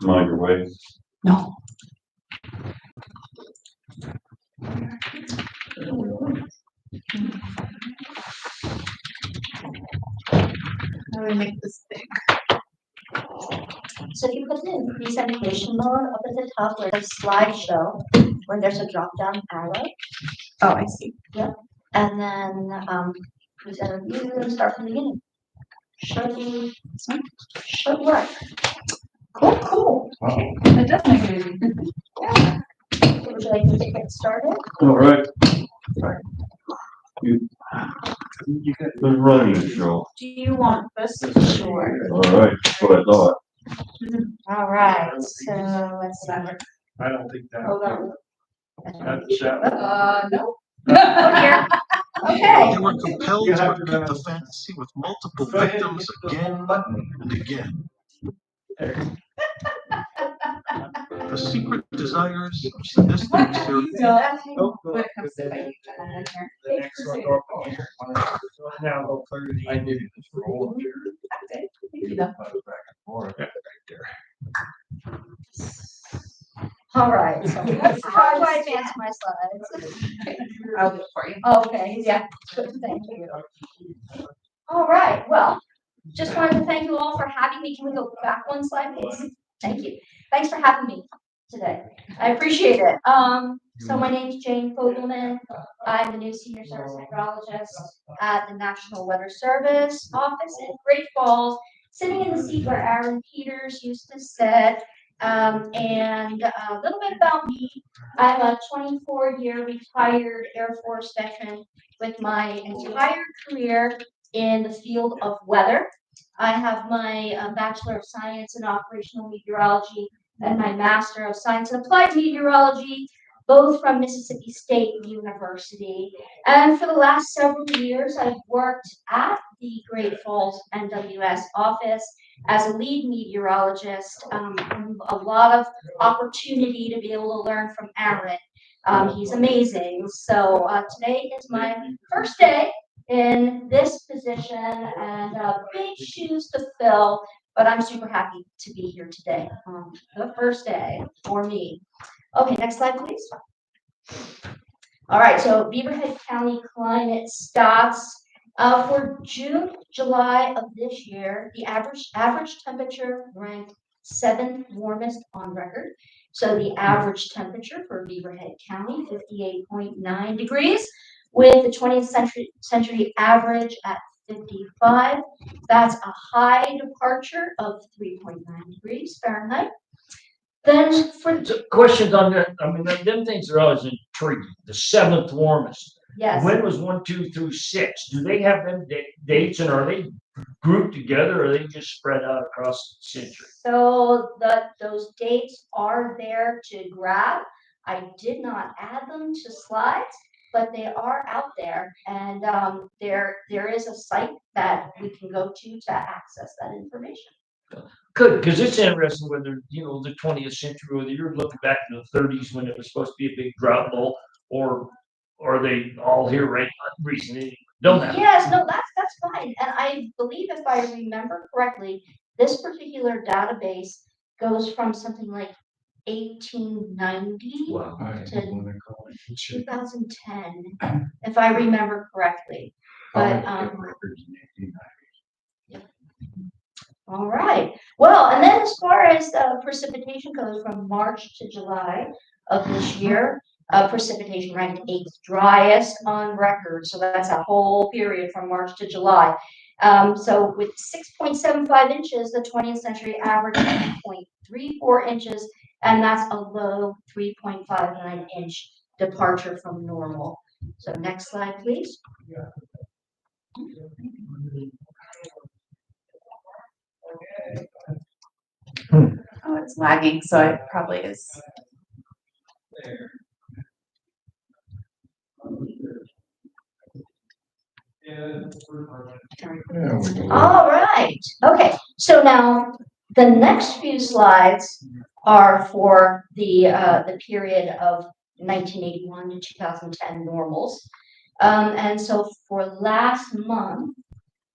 Mind your way. No. How do we make this big? So you put it in presentation mode up at the top where there's slideshow, where there's a drop down arrow, Oh, I see. and then present review and start from the beginning. Should work. Cool. Wow. That does make it easy. Yeah. Would you like me to get started? All right. You got the running show. Do you want this? Sure. All right, that's what I thought. All right, so let's see. I don't think that. Hold on. That's that. No. Oh dear. Okay. They were compelled to repeat the fantasy with multiple victims again and again. The secret desires of sadistic serial When it comes to fighting each other in here. The next one up here. Now go 30. I knew this for all year. You know. Back and forth. Right there. All right. So how do I advance my slides? I'll do it for you. Okay, yeah, good, thank you. All right, well, just wanted to thank you all for having me. Can we go back one slide, please? Thank you. Thanks for having me today. I appreciate it. So my name's Jane Fogelman. I'm the new senior service hydrologist at the National Weather Service office in Great Falls, sitting in the seat where Aaron Peters used to sit. And a little bit about me. I'm a 24-year retired Air Force veteran with my entire career in the field of weather. I have my Bachelor of Science in Operational Meteorology and my Master of Science in Applied Meteorology, both from Mississippi State University. And for the last several years, I've worked at the Great Falls NWS office as a lead meteorologist. A lot of opportunity to be able to learn from Aaron. He's amazing. So today is my first day in this position and big shoes to fill, but I'm super happy to be here today. The first day for me. Okay, next slide, please. All right, so Beaverhead County climate stats. For June, July of this year, the average temperature ranked 7th warmest on record. So the average temperature for Beaverhead County, 58.9 degrees, with the 20th century average at 55. That's a high departure of 3.9 degrees Fahrenheit. Then for Questions on that, I mean, them things are always intriguing, the 7th warmest. yes. When was 1, 2 through 6? Do they have them dates and are they grouped together or are they just spread out across the century? So those dates are there to grab. I did not add them to slides, but they are out there, and there is a site that we can go to access that information. Good, because it's interesting whether, the 20th century, whether you're looking back to the 30s when it was supposed to be a big drought lull, or are they all here right recently? Don't have. Yes, no, that's fine. And I believe if I remember correctly, this particular database goes from something like 1890 Wow. to 2010, if I remember correctly. But all right. Well, and then as far as precipitation goes, from March to July of this year, precipitation ranked 8th driest on record. So that's a whole period from March to July. So with 6.75 inches, the 20th century average 10.34 inches, and that's a low 3.59 inch departure from normal. So next slide, please. Oh, it's lagging, so it probably is. All right. Okay. So now the next few slides are for the period of 1981 to 2010 normals. And so for last month,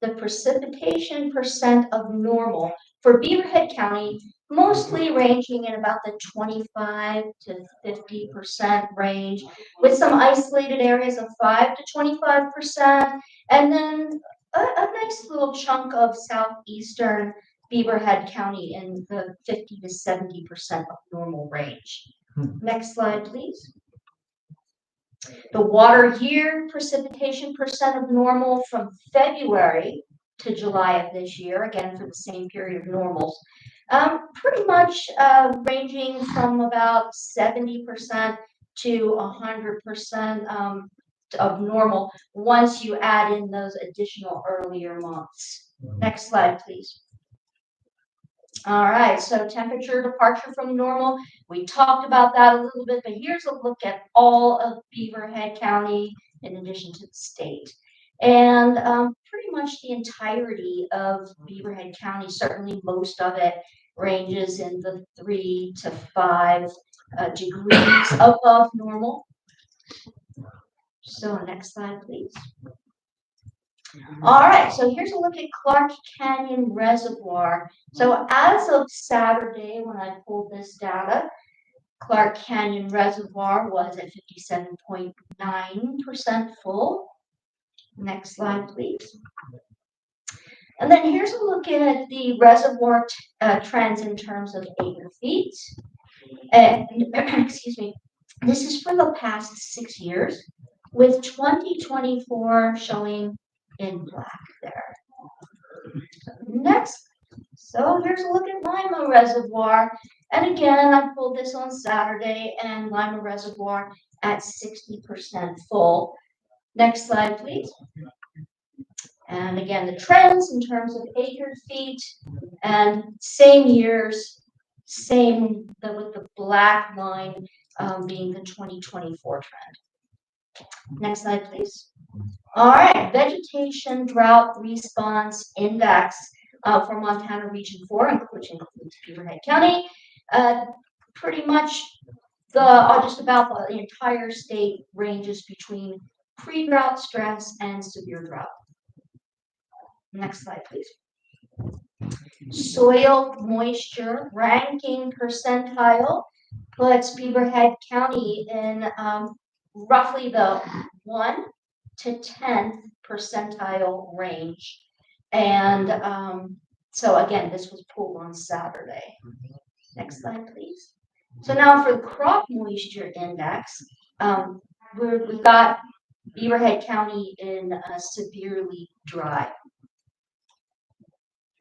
the precipitation percent of normal for Beaverhead County mostly ranging in about the 25 to 50% range, with some isolated areas of 5 to 25%, and then a nice little chunk of southeastern Beaverhead County in the 50 to 70% of normal range. Next slide, please. The water year precipitation percent of normal from February to July of this year, again for the same period of normals, pretty much ranging from about 70% to 100% of normal once you add in those additional earlier months. Next slide, please. All right, so temperature departure from normal. We talked about that a little bit, but here's a look at all of Beaverhead County in addition to the state. And pretty much the entirety of Beaverhead County, certainly most of it, ranges in the 3 to 5 degrees above normal. So next slide, please. All right, so here's a look at Clark Canyon Reservoir. So as of Saturday, when I pulled this data, Clark Canyon Reservoir was at 57.9% full. Next slide, please. And then here's a look at the reservoir trends in terms of acre feet. And excuse me, this is for the past 6 years, with 2024 showing in black there. Next, so here's a look at Lima Reservoir. And again, I pulled this on Saturday, and Lima Reservoir at 60% full. Next slide, please. And again, the trends in terms of acre feet, and same years, same with the black line being the 2024 trend. Next slide, please. All right, vegetation drought response index for Montana Region 4, which includes Beaverhead County. Pretty much just about the entire state ranges between pre-drought stress and severe drought. Next slide, please. Soil moisture ranking percentile puts Beaverhead County in roughly the 1 to 10th percentile range. And so again, this was pulled on Saturday. Next slide, please. So now for the crop moisture index, we've got Beaverhead County in severely dry.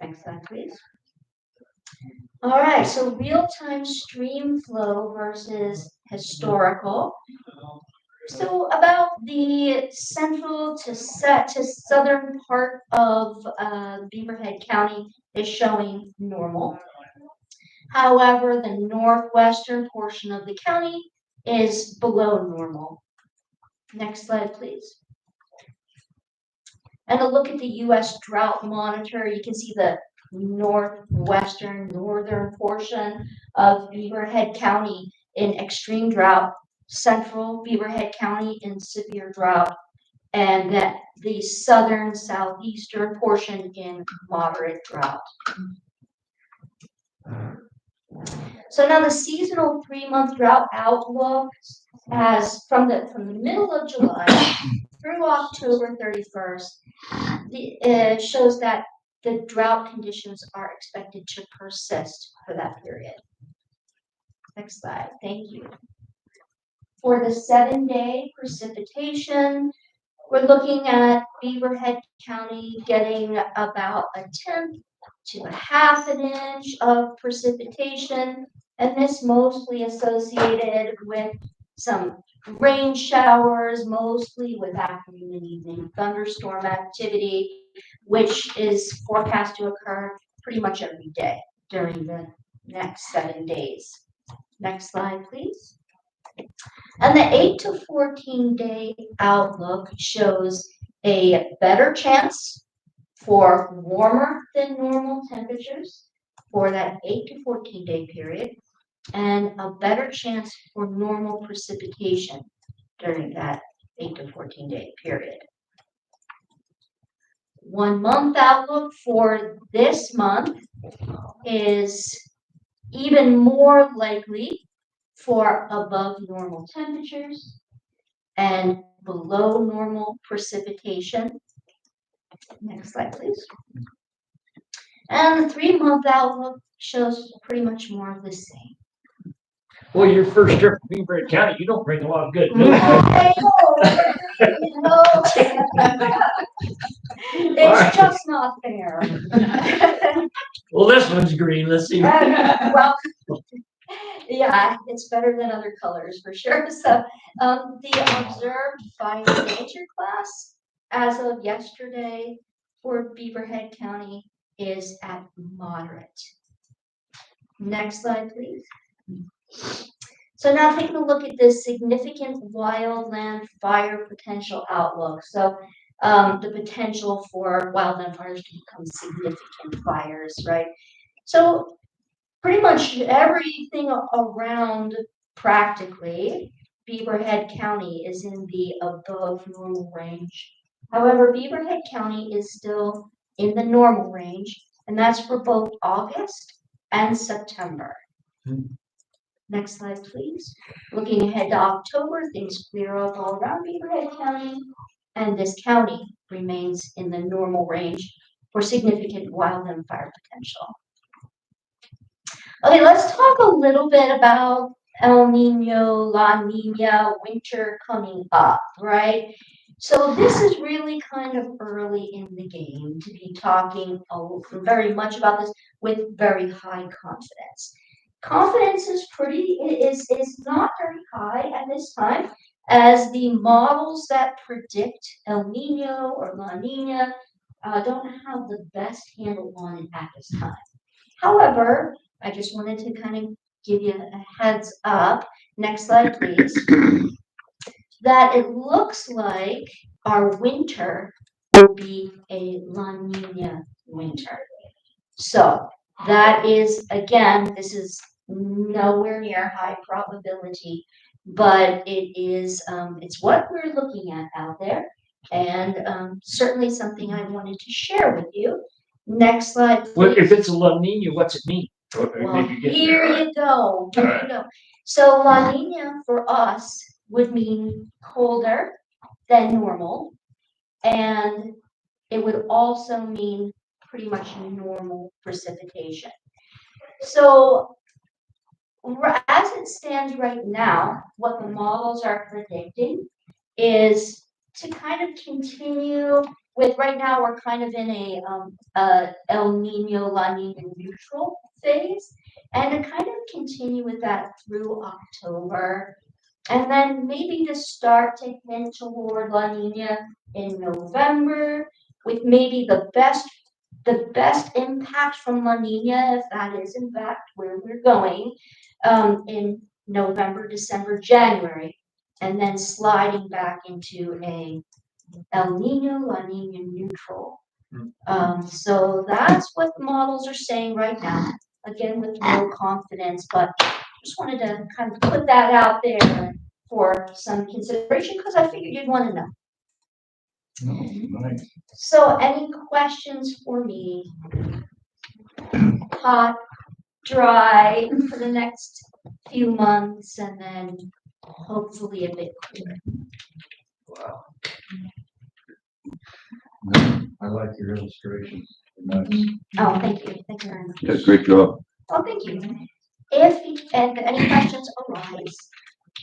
Next slide, please. All right, so real-time stream flow versus historical. So about the central to southern part of Beaverhead County is showing normal. However, the northwestern portion of the county is below normal. Next slide, please. And a look at the U.S. Drought Monitor. You can see the northern portion of Beaverhead County in extreme drought, central Beaverhead County in severe drought, and that the southern southeastern portion in moderate drought. So now the seasonal 3-month drought outlook as from the middle of July through October 31st, it shows that the drought conditions are expected to persist for that period. Next slide, thank you. For the 7-day precipitation, we're looking at Beaverhead County getting about 1/10 to 1/2 inch of precipitation, and this mostly associated with some rain showers, mostly with afternoon and evening thunderstorm activity, which is forecast to occur pretty much every day during the next 7 days. Next slide, please. And the 8 to 14 day outlook shows a better chance for warmer than normal temperatures for that 8 to 14 day period, and a better chance for normal precipitation during that 8 to 14 day period. 1 month outlook for this month is even more likely for above normal temperatures and below normal precipitation. Next slide, please. And the 3-month outlook shows pretty much more of the same. Well, your first trip to Beaverhead County, you don't bring a lot of good news. I know. It's just not fair. Well, this one's green. Let's see. Well, yeah, it's better than other colors for sure. So, the observed fire danger class as of yesterday for Beaverhead County is at moderate. Next slide, please. So now taking a look at this significant wildland fire potential outlook. So the potential for wildland fires to become significant fires, right? So pretty much everything around practically Beaverhead County is in the above normal range. However, Beaverhead County is still in the normal range, and that's for both August and September. Next slide, please. Looking ahead to October, things clear up all around Beaverhead County, and this county remains in the normal range for significant wildland fire potential. Okay, let's talk a little bit about El Nino, La Nina, winter coming up, right? So this is really kind of early in the game to be talking very much about this with very high confidence. Confidence is not very high at this time, as the models that predict El Nino or La Nina don't have the best handle on it at this time. However, I just wanted to kind of give you a heads up. Next slide, please. That it looks like our winter will be a La Nina winter. So that is, again, this is nowhere near high probability, but it's what we're looking at out there, and certainly something I wanted to share with you. Next slide, please. Well, if it's a La Nina, what's it mean? Well, here you go. Here you go. So La Nina for us would mean colder than normal, and it would also mean pretty much normal precipitation. So as it stands right now, what the models are predicting is to kind of continue with, right now we're kind of in a El Nino, La Nina neutral phase, and to kind of continue with that through October, and then maybe to start to hint toward La Nina in November, with maybe the best impact from La Nina, if that is in fact where we're going, in November, December, January, and then sliding back into a El Nino, La Nina neutral. So that's what the models are saying right now. Again, with no confidence, but just wanted to kind of put that out there for some consideration because I figured you'd want to know. Nice. So any questions for me? Hot, dry for the next few months, and then hopefully a bit cooler. Wow. I like your illustrations. Nice. Oh, thank you. Thank you very much. Yeah, great job. Oh, thank you. If any questions arise,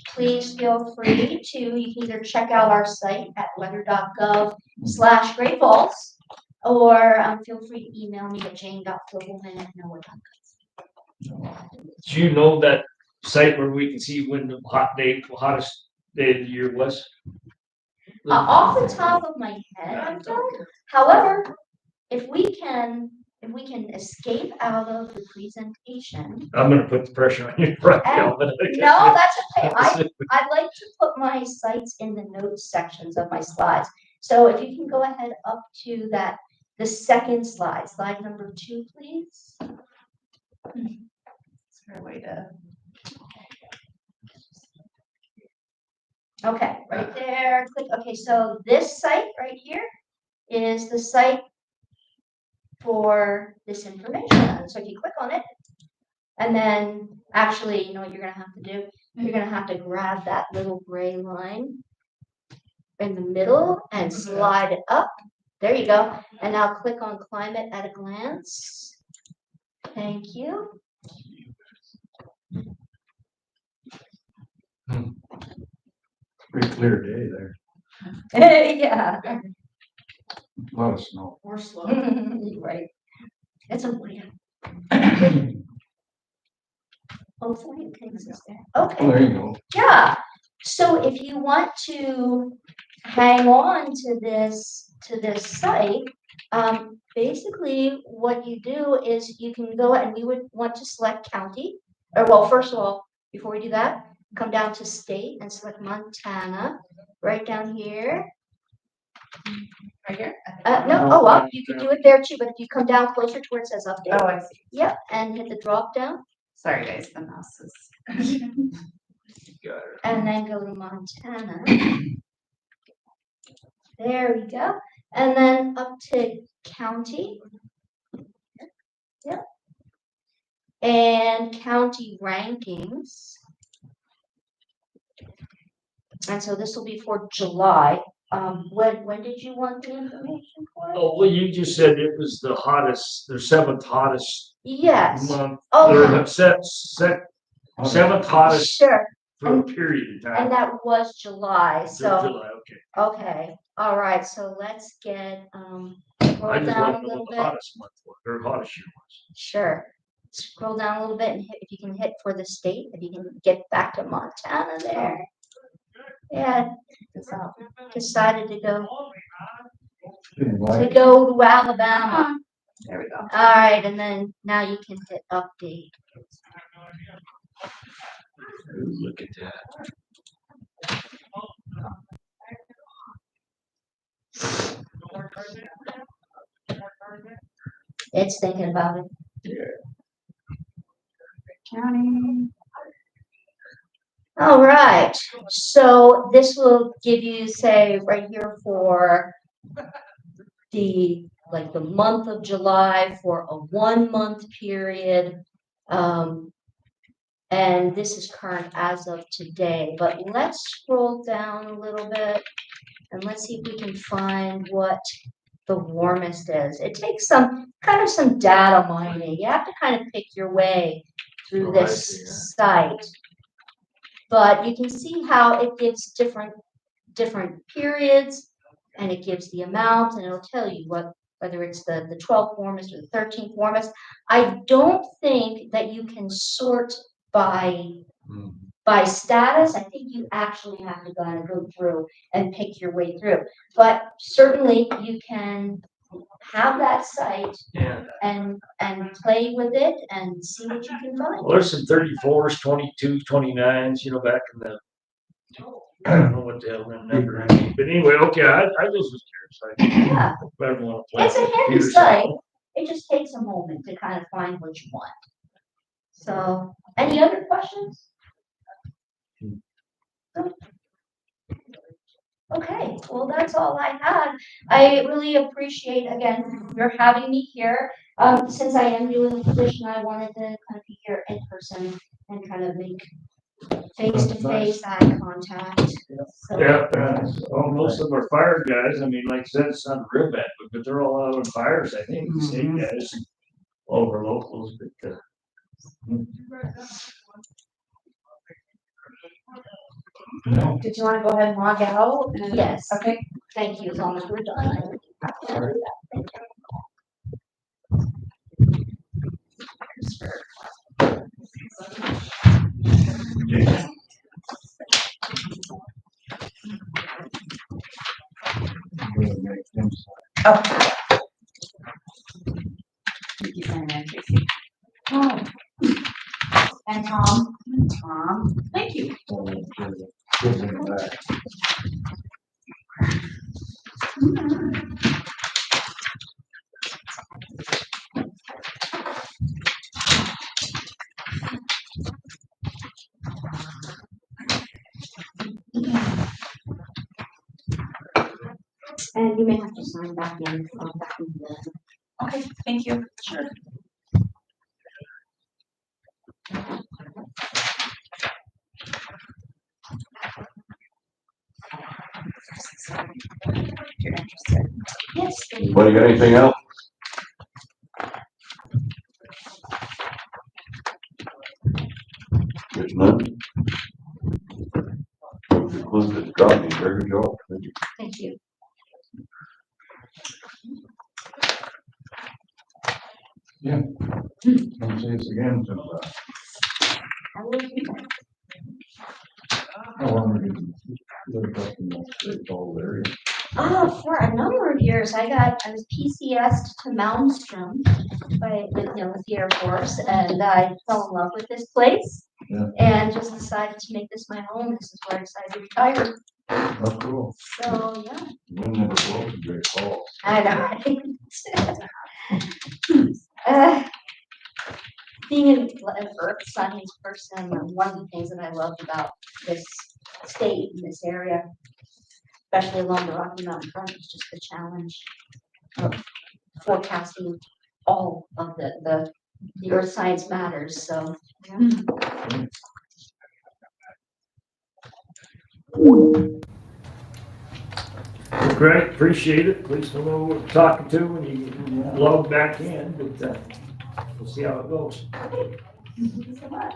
please feel free to, you can either check out our site at weather.gov/Great Falls, or feel free to email me at jane.filbleman@noaa.gov. Do you know that site where we can see when the hottest day of the year was? Off the top of my head, I don't. However, if we can escape out of the presentation. I'm gonna put the pressure on you right now. But No, that's okay. I like to put my sites in the notes sections of my slides. So if you can go ahead up to the second slide number 2, please. Is there a way to? Okay, right there. Click. Okay, so this site right here is the site for this information. So if you click on it, And then, actually, you know what you're gonna have to do? You're gonna have to grab that little gray line in the middle and slide it up. There you go. And now click on climate at a glance. Thank you. Pretty clear day there. Yeah. A lot of snow. More slow. Right. It's a weird. Hopefully it takes us there. Oh, Okay. there you go. Yeah. So if you want to hang on to this site, basically what you do is you can go and we would want to select county. Or well, first of all, before we do that, come down to state and select Montana. Right down here. Right here? No, oh well, you could do it there too, but if you come down closer to where it says update. Oh, I see. Yep, and hit the drop down. Sorry, guys, the mouse is. Got it. And then go to Montana. There we go. And then up to county. Yep. And county rankings. And so this will be for July. When did you want the information for? Oh, well, you just said it was the hottest, the seventh hottest Yes. month. Oh, Or seventh hottest sure. for a period of time. And that was July. So July, okay. okay. All right. So let's get I scroll just down want a to know little what the bit. hottest month was, or hottest year was. Sure. Scroll down a little bit and hit, if you can hit for the state, if you can get back to Montana there. Yeah, decided to go to Alabama. There we go. All right, and then now you can hit update. Look at that. It's thinking about it. County. All right, so this will give you, say, right here for the month of July for a 1 month period. And this is current as of today, but let's scroll down a little bit and let's see if we can find what the warmest is. It takes some data mining. You have to kind of pick your way through Oh, I this see, yeah. site. But you can see how it gives different periods and it gives the amount and it'll tell you whether it's the 12th warmest or the 13th warmest. I don't think that you can sort by status. I think you actually have to kind of go through and pick your way through. But certainly you can have that site Yeah. and play with it and see what you can find. Well, there's some 34s, 22s, 29s, back in the, I don't know what the hell that number is. But anyway, okay, I just was curious. Yeah, I better want to play. it's a handy computer site. something. It just takes a moment to kind of find what you want. So, any other questions? Okay, well, that's all I had. I really appreciate, again, your having me here. Since I am doing the position, I wanted to kind of be here in person and kind of make face-to-face eye contact. So, Yeah, most of them are fire guys. I mean, like I said, it's not real bad, but they're all out on fires, I think, the state guys, all over locals, but, Did you want to go ahead and log out? Yes. Okay. Thank you, as long as we're done. Oh. Thank you very much, Tracy. Oh. And Tom. Thank you. And you may have to sign back in. Okay, thank you. Sure. if you're interested. Yes. Anybody got anything else? If none. We'll conclude this drawing. Very good job. Thank you. Thank you. Come see us again sometime. I will do that. How long have you lived up in that old area? For a number of years, I was PCSed to Malmstrom with the Air Force, and I fell in love with this place. Yeah. And just decided to make this my home. This is where I decided to retire. That's cool. So, yeah. Wind never blows a great fall. I know. Being an earth science person, one of the things that I loved about this state in this area, especially along the Rocky Mountain front, is just the challenge of forecasting all of the earth science matters. So, yeah. Great, appreciate it. At least we'll know who we're talking to when you log back in, but we'll see how it goes. Thank you so much.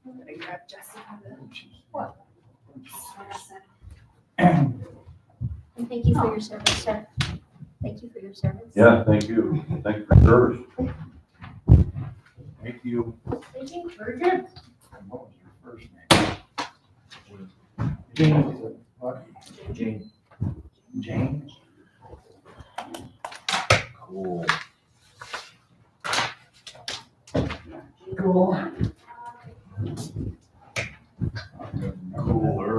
I'm gonna grab Jessica. What? And thank you for your service, sir. Thank you for your service. Yeah, thank you. Thank you for your service. Thank you. Thank you. Very good. What was your first name? Gene. What? Gene. James? Cool. Cool. Cooler.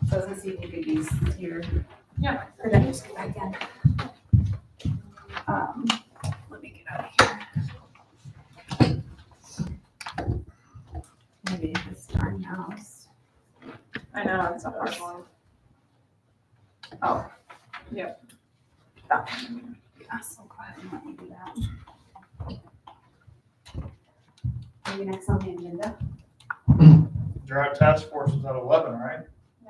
So let's see if you could use your. Yeah. Or then just get back in. Let me get out of here. Maybe this darn mouse. I know, it's a hard one. Oh, yep. That one. Yeah, so go ahead and let me do that. Maybe next on the agenda. Drought task force was at 11, right?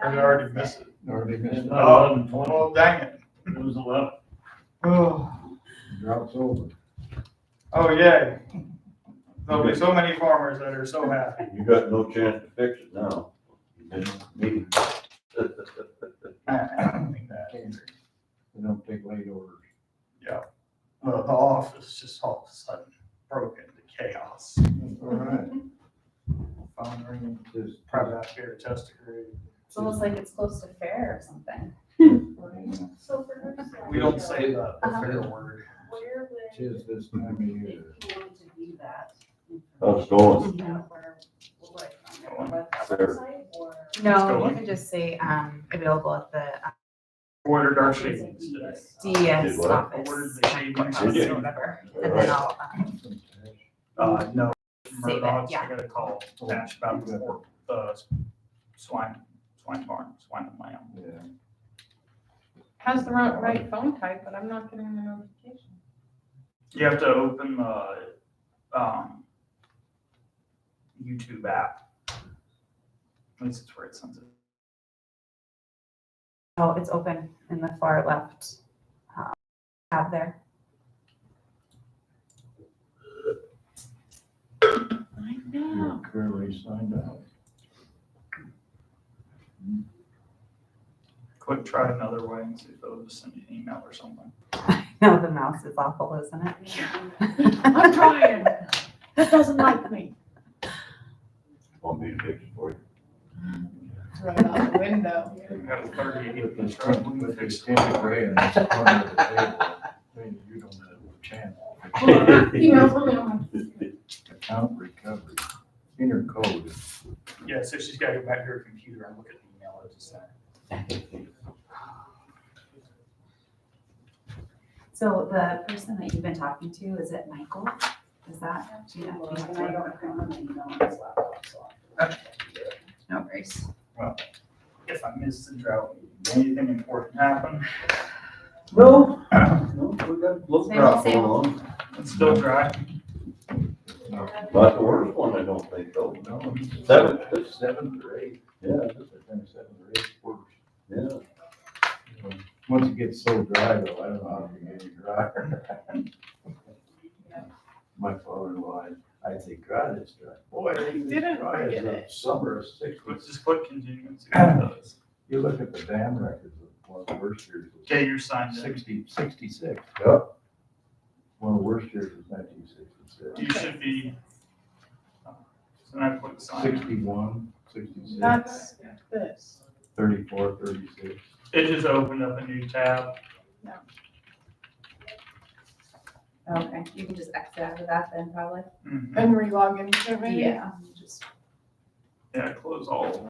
Or did I already miss it? Already missed it. 11:20. Well, dang it. It was 11. Oh, Drought's over. oh yay. There'll be so many farmers that are so happy. You got no chance to fix it now. You didn't need it. I don't think that. They don't take late orders. Yeah. Well, the office just all of a sudden broke into chaos. All right. Phone ringing, Just probably out here to test degree. It's almost like it's close to fair or something. So for her. We don't say the Uh-huh. fair word. Where would? tis this time of year. If you wanted to view that. How's it going? Fair. No, you can just say, available at the Ordered our shavings today. DS Did what? office. Ordered the shavings courthouse today. or whatever, All and right. then I'll, No. Save it, Murdoch's, yeah. I gotta call Nash about the pork, swine barn, swine and lamb. Yeah. Has the right phone type, but I'm not getting the notification. You have to open the, YouTube app. At least it's where it sends it. oh, it's open in the far left, tab there. I You're clearly signed out. Quick, try another way and see if they'll just send you an email or something. No, the mouse is awful, isn't it? I'm trying. It doesn't like me. Want me to fix it for you? Throw it out the window. You got a 30 With truck, this, we with fix this it. Timmy Gray and this corner of the table, maybe you don't have a chance. Emails really on. Account recovery, inner code. Yeah, so she's gotta go back to her computer and look at the email I just sent. So the person that you've been talking to, is it Michael? Is that? Yeah. No worries. If I missed the drought, anything important happen? No, no, we got look Same- drop same. going on. It's still dry. Not the worst one, I don't think, though. No. Seventh, it's seventh or eighth. Yeah, just I think seventh or eighth worst. Yeah. Once it gets so dry though, I don't know how it can get any drier. My father-in-law, I'd say, God, it's dry. Boy, it ain't Didn't as dry as forget the it. summer of '60s. Let's just put contingency on those. You look at the dam records, one of the worst years was Okay, you're signed in. 66. Yep. One of the worst years was 1966. You should be. So I put the sign in. 61, 66, That's this. 34, 36. It just opened up a new tab. Okay, you can just exit out of that then probably. Mhm. And re-log into it maybe? Yeah. Just Yeah, close all of them.